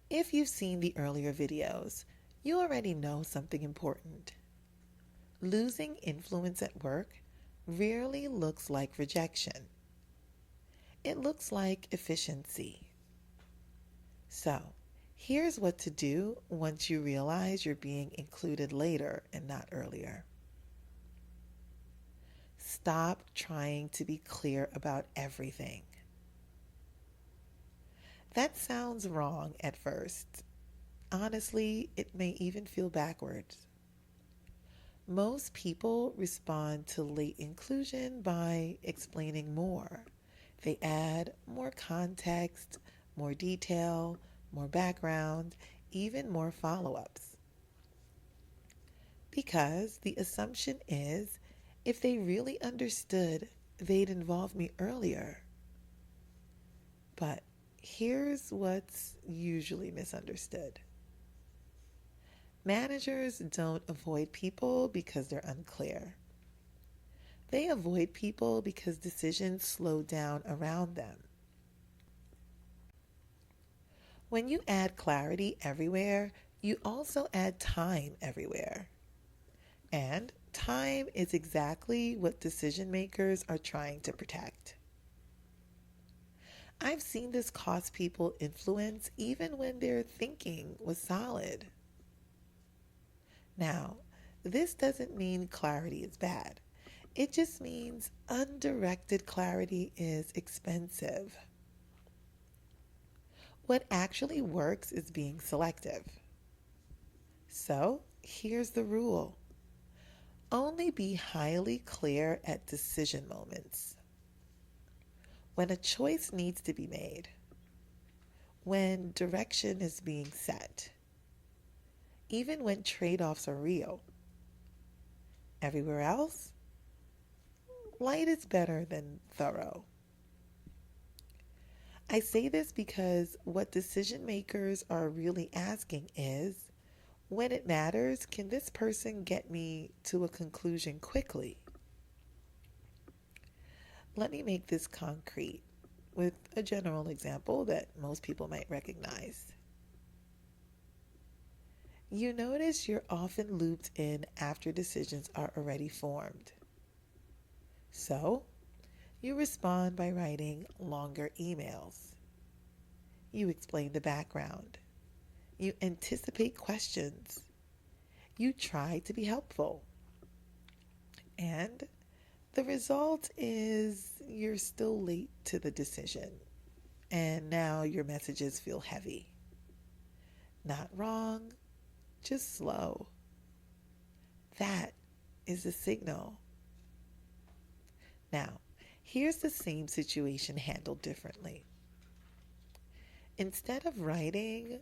If you've seen the earlier videos, you already know something important. Losing influence at work rarely looks like rejection. It looks like efficiency. So, here's what to do once you realize you're being included later and not earlier. Stop trying to be clear about everything. That sounds wrong at first. Honestly, it may even feel backwards. Most people respond to late inclusion by explaining more. They add more context, more detail, more background, even more follow ups. Because the assumption is if they really understood, they'd involve me earlier. But here's what's usually misunderstood. Managers don't avoid people because they're unclear. They avoid people because decisions slow down around them. When you add clarity everywhere, you also add time everywhere. And time is exactly what decision makers are trying to protect. I've seen this cost people influence even when their thinking was solid. Now, this doesn't mean clarity is bad. It just means undirected clarity is expensive. What actually works is being selective. So, here's the rule: only be highly clear at decision moments. When a choice needs to be made, when direction is being set, even when trade offs are real. Everywhere else, light is better than thorough. I say this because what decision makers are really asking is, when it matters, can this person get me to a conclusion quickly? Let me make this concrete with a general example that most people might recognize. You notice you're often looped in after decisions are already formed. So, you respond by writing longer emails. You explain the background. You anticipate questions. You try to be helpful. And the result is you're still late to the decision. And now your messages feel heavy. Not wrong, just slow. That is a signal. Now, here's the same situation handled differently. Instead of writing,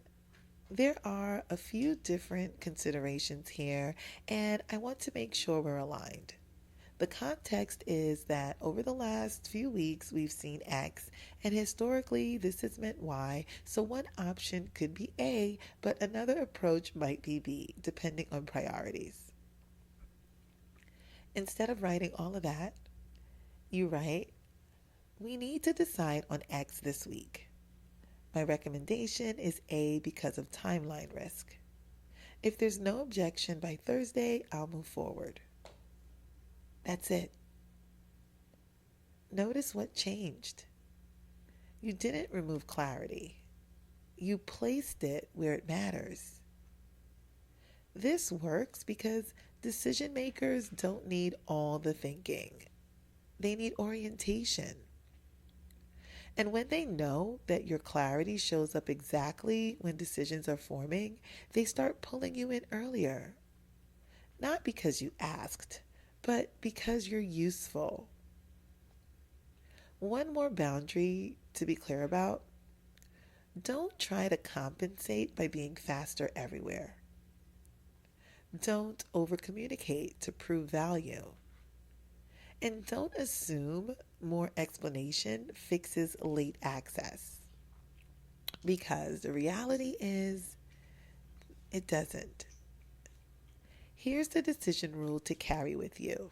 there are a few different considerations here, and I want to make sure we're aligned. The context is that over the last few weeks, we've seen X, and historically, this has meant Y. So one option could be A, but another approach might be B, depending on priorities. Instead of writing all of that, you write, we need to decide on X this week. My recommendation is A because of timeline risk. If there's no objection by Thursday, I'll move forward. That's it. Notice what changed. You didn't remove clarity. You placed it where it matters. This works because decision makers don't need all the thinking. They need orientation. And when they know that your clarity shows up exactly when decisions are forming, they start pulling you in earlier. Not because you asked, but because you're useful. One more boundary to be clear about: don't try to compensate by being faster everywhere. Don't overcommunicate to prove value. And don't assume more explanation fixes late access. Because the reality is, it doesn't. Here's the decision rule to carry with you: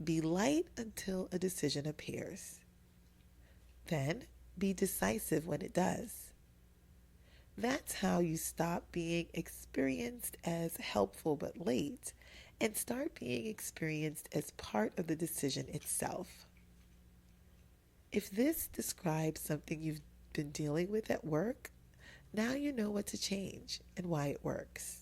be light until a decision appears. Then be decisive when it does. That's how you stop being experienced as helpful but late and start being experienced as part of the decision itself. If this describes something you've been dealing with at work, now you know what to change and why it works.